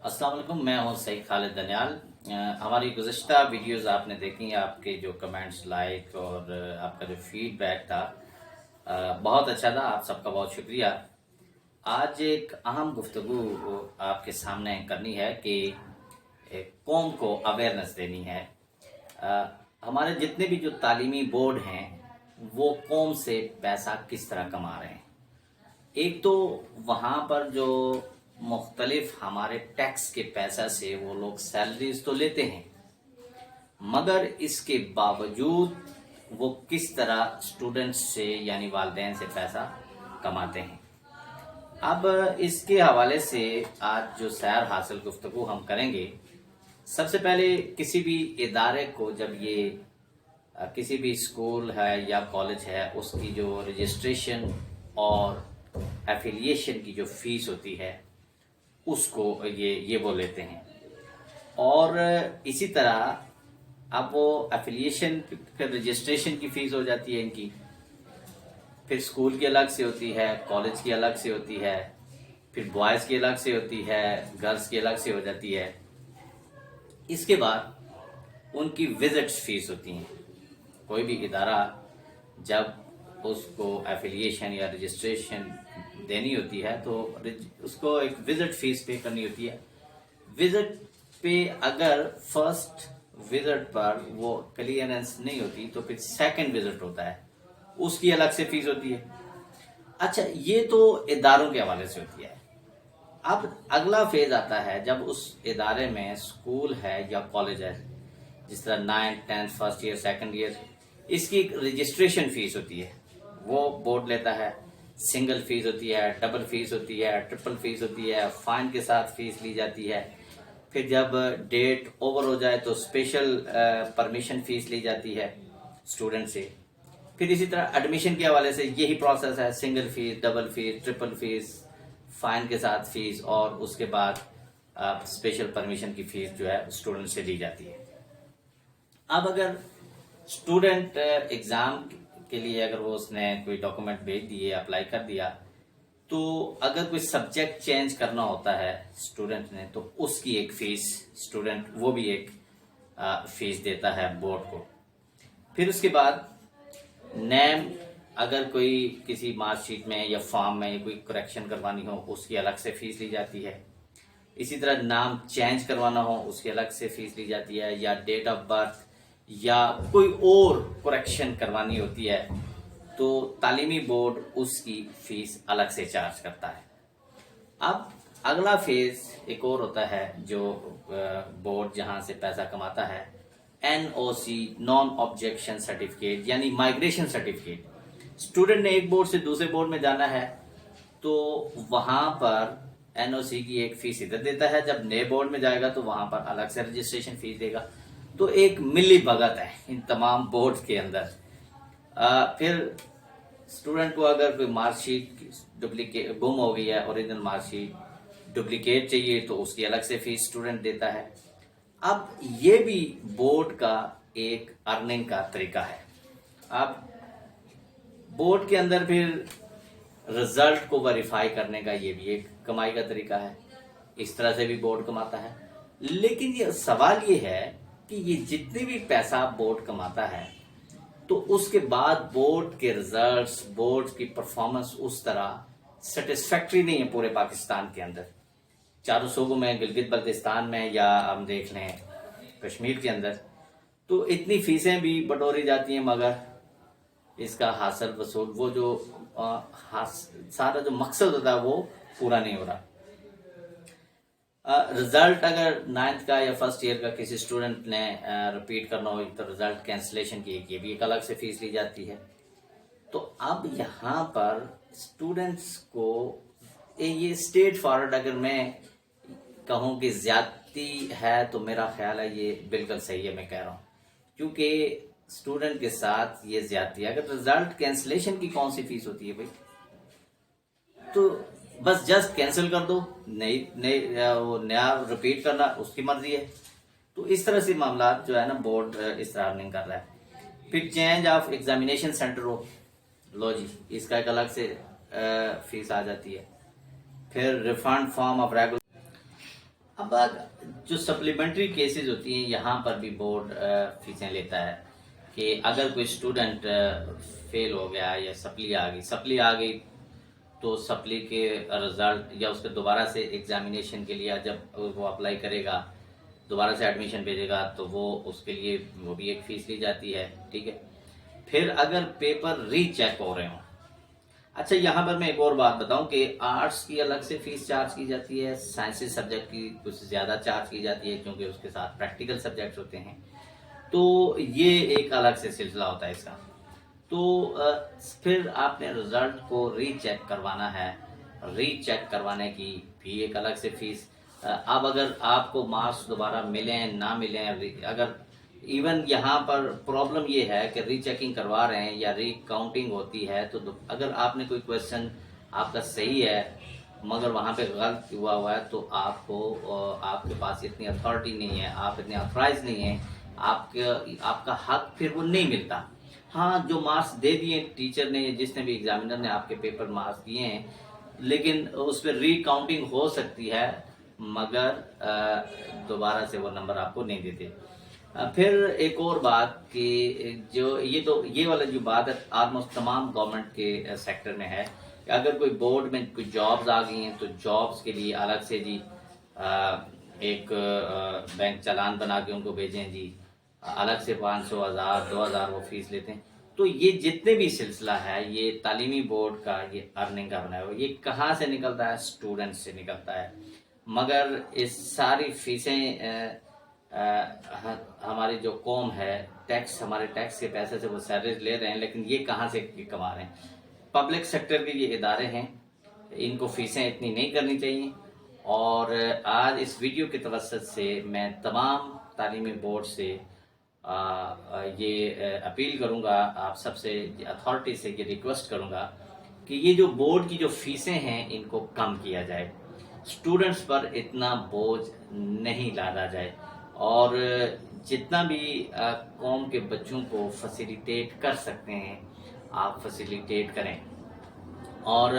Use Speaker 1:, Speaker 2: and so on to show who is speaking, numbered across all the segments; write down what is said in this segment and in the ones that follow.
Speaker 1: अस्सलाम वालेकुम, मैं हूं सईद खालिद दनियाल। हमारी गुज़िश्ता वीडियोस आपने देखी, आपके जो कमेंट्स, लाइक और आपका जो फीडबैक था बहुत अच्छा था। आप सबका बहुत शुक्रिया। आज एक अहम गुफ्तगू आपके सामने करनी है कि कौम को अवेयरनेस देनी है। अ, हमारे जितने भी जो तालीमी बोर्ड हैं वो कौम से पैसा किस तरह कमा रहे हैं। एक तो वहाँ पर जो मुख्तलिफ हमारे टैक्स के पैसा से वो लोग सैलरीज तो लेते हैं, मगर इसके बावजूद वो किस तरह स्टूडेंट्स से यानी वालिदैन से पैसा कमाते हैं। अब इसके हवाले से आज जो सैर हासिल गुफ्तगू हम करेंगे, सबसे पहले किसी भी इदारे को जब ये किसी भी स्कूल है या कॉलेज है उसकी जो रजिस्ट्रेशन और एफिलिएशन की जो फीस होती है उसको ये वो लेते हैं। और इसी तरह अब वो एफिलिएशन फिर रजिस्ट्रेशन की फीस हो जाती है इनकी, फिर स्कूल की अलग से होती है, कॉलेज की अलग से होती है, फिर बॉयज़ की अलग से होती है, गर्ल्स की अलग से हो जाती है। इसके बाद उनकी विजिट फीस होती हैं। कोई भी इदारा जब उसको एफिलिएशन या रजिस्ट्रेशन देनी होती है तो उसको एक विजिट फीस पे करनी होती है। विजिट पे अगर फर्स्ट विजिट पर वो क्लियरेंस नहीं होती तो फिर सेकंड विजिट होता है, उसकी अलग से फीस होती है। अच्छा, ये तो इदारों के हवाले से होती है। अब अगला फेज आता है जब उस इदारे में स्कूल है या कॉलेज है, जिस तरह 9th 10th first year second year, इसकी रजिस्ट्रेशन फीस होती है, वो बोर्ड लेता है। सिंगल फीस होती है, डबल फीस होती है, ट्रिपल फीस होती है, फाइन के साथ फीस ली जाती है। फिर जब डेट ओवर हो जाए तो स्पेशल परमिशन फीस ली जाती है स्टूडेंट से। फिर इसी तरह एडमिशन के हवाले से यही प्रोसेस है, single fees, double fees, triple fees, fine के साथ फीस, और उसके बाद स्पेशल परमिशन की फीस जो है स्टूडेंट से ली जाती है। अब अगर स्टूडेंट एग्जाम के लिए अगर वो उसने कोई डॉक्यूमेंट भेज दिए, अप्लाई कर दिया, तो अगर कोई सब्जेक्ट चेंज करना होता है स्टूडेंट ने तो उसकी एक फीस स्टूडेंट वो भी एक फीस देता है बोर्ड को। फिर उसके बाद नेम, अगर कोई किसी मार्कशीट में या फॉर्म में कोई करेक्शन करवानी हो उसकी अलग से फीस ली जाती है। इसी तरह नाम चेंज करवाना हो उसकी अलग से फीस ली जाती है, या डेट ऑफ बर्थ या कोई और करेक्शन करवानी होती है तो तालीमी बोर्ड उसकी फीस अलग से चार्ज करता है। अब अगला फेज एक और होता है जो बोर्ड जहां से पैसा कमाता है, NOC, नॉन ऑब्जेक्शन सर्टिफिकेट, यानी माइग्रेशन सर्टिफिकेट। स्टूडेंट ने एक बोर्ड से दूसरे बोर्ड में जाना है तो वहां पर NOC की एक फीस इधर देता है, जब नए बोर्ड में जाएगा तो वहां पर अलग से रजिस्ट्रेशन फीस देगा। तो एक मिली भगत है इन तमाम बोर्ड के अंदर। फिर स्टूडेंट को अगर कोई मार्कशीट डुप्लीकेट गुम हो गई है, ओरिजिनल मार्कशीट डुप्लीकेट चाहिए तो उसकी अलग से फीस स्टूडेंट देता है। अब ये भी बोर्ड का एक अर्निंग का तरीका है। अब बोर्ड के अंदर फिर रिजल्ट को वेरीफाई करने का ये भी एक कमाई का तरीका है। इस तरह से भी बोर्ड कमाता है। लेकिन ये सवाल ये है कि ये जितने भी पैसा बोर्ड कमाता है तो उसके बाद बोर्ड के रिजल्ट्स, बोर्ड की परफॉर्मेंस उस तरह सेटिस्फैक्ट्री नहीं है पूरे पाकिस्तान के अंदर। चारों सूबों में, गिलगित बल्तिस्तान में, या हम देख लें कश्मीर के अंदर, तो इतनी फीसें भी बटोरी जाती हैं मगर इसका हासिल वसूल वो जो सारा जो मकसद होता है वो पूरा नहीं हो रहा। रिजल्ट अगर 9th का या फर्स्ट ईयर का किसी स्टूडेंट ने रिपीट करना हो तो रिजल्ट कैंसिलेशन की ये भी एक अलग से फीस ली जाती है। तो अब यहाँ पर स्टूडेंट्स को ये स्ट्रेट फॉरवर्ड अगर मैं कहूँ कि ज्यादती है तो मेरा ख्याल है ये बिल्कुल सही है, मैं कह रहा हूँ, क्योंकि स्टूडेंट के साथ ये ज्यादती है। अगर रिजल्ट कैंसिलेशन की कौन सी फीस होती है भाई, तो बस जस्ट कैंसिल कर दो, नई वो नया रिपीट करना उसकी मर्जी है। तो इस तरह से मामला जो है ना बोर्ड इस तरह अर्निंग कर रहा है। फिर चेंज ऑफ एग्जामिनेशन सेंटर हो, लो जी इसका एक अलग से फीस आ जाती है। फिर रिफंड फॉर्म ऑफ रेगुलर। अब जो सप्लीमेंट्री केसेस होती हैं यहाँ पर भी बोर्ड फीसें लेता है कि अगर कोई स्टूडेंट फेल हो गया या सप्ली आ गई तो सप्ली के रिजल्ट या उसके दोबारा से एग्जामिनेशन के लिए जब वो अप्लाई करेगा, दोबारा से एडमिशन भेजेगा, तो वो उसके लिए वो भी एक फ़ीस ली जाती है, ठीक है। फिर अगर पेपर रीचेक हो रहे हों, अच्छा यहाँ पर मैं एक और बात बताऊं कि आर्ट्स की अलग से फीस चार्ज की जाती है, साइंसेस सब्जेक्ट की कुछ ज़्यादा चार्ज की जाती है क्योंकि उसके साथ प्रैक्टिकल सब्जेक्ट्स होते हैं, तो ये एक अलग से सिलसिला होता है इसका। तो फिर आपने रिजल्ट को रीचेक करवाना है, रीचेक करवाने की भी एक अलग से फीस। अब अगर आपको मार्क्स दोबारा मिलें ना मिलें, अगर इवन यहाँ पर प्रॉब्लम ये है कि रीचेकिंग करवा रहे हैं या रीकाउंटिंग होती है, तो अगर आपने कोई क्वेश्चन आपका सही है मगर वहाँ पे गलत हुआ है, तो आपको आपके पास इतनी अथॉरिटी नहीं है, आप इतने ऑथराइज नहीं है, आपका हक फिर वो नहीं मिलता। हाँ, जो मार्क्स दे दिए टीचर ने, जिसने भी एग्जामिनर ने आपके पेपर मार्क्स दिए हैं, लेकिन उस पर रीकाउंटिंग हो सकती है मगर दोबारा से वो नंबर आपको नहीं देते। फिर एक और बात कि जो ये वाला जो बात है ऑलमोस्ट तमाम गवर्नमेंट के सेक्टर में है कि अगर कोई बोर्ड में कोई जॉब्स आ गई हैं तो जॉब्स के लिए अलग से जी एक बैंक चालान बना के उनको भेजें जी, अलग से 500, 1000, 2000 वो फीस लेते हैं। तो ये जितने भी सिलसिला है ये तालीमी बोर्ड का, ये अर्निंग का बनाया हुआ, ये कहाँ से निकलता है? स्टूडेंट्स से निकलता है। मगर इस सारी फीसें हमारी जो कौम है, टैक्स, हमारे टैक्स के पैसे से वो सैलरीज ले रहे हैं, लेकिन ये कहाँ से कमा रहे हैं? पब्लिक सेक्टर के ये इदारे हैं, इनको फीसें इतनी नहीं करनी चाहिए। और आज इस वीडियो की तवज्जुह से मैं तमाम तालीमी बोर्ड से ये अपील करूंगा, आप सबसे, अथॉरिटी से ये रिक्वेस्ट करूंगा कि ये जो बोर्ड की जो फीसें हैं इनको कम किया जाए, स्टूडेंट्स पर इतना बोझ नहीं लादा जाए, और जितना भी कौम के बच्चों को फैसिलिटेट कर सकते हैं आप फैसिलिटेट करें। और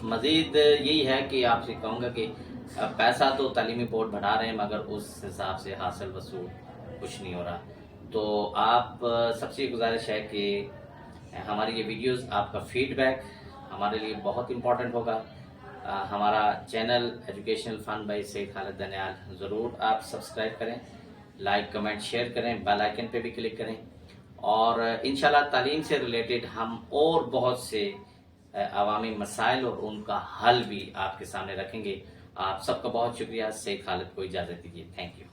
Speaker 1: मज़ीद यही है कि आपसे कहूँगा कि पैसा तो तालीमी बोर्ड बढ़ा रहे हैं मगर उस हिसाब से हासिल वसूल कुछ नहीं हो रहा। तो आप सबसे गुजारिश है कि हमारी ये वीडियोस, आपका फीडबैक हमारे लिए बहुत इम्पोर्टेंट होगा। हमारा channel educational fun by Syed Khalid Daniyal ज़रूर आप सब्सक्राइब करें, लाइक कमेंट शेयर करें, बेल आइकन पे भी क्लिक करें, और इंशाल्लाह तालीम से रिलेटेड हम और बहुत से अवामी मसाइल और उनका हल भी आपके सामने रखेंगे। आप सबका बहुत शुक्रिया। सैयद खालिद को इजाज़त दीजिए। Thank you.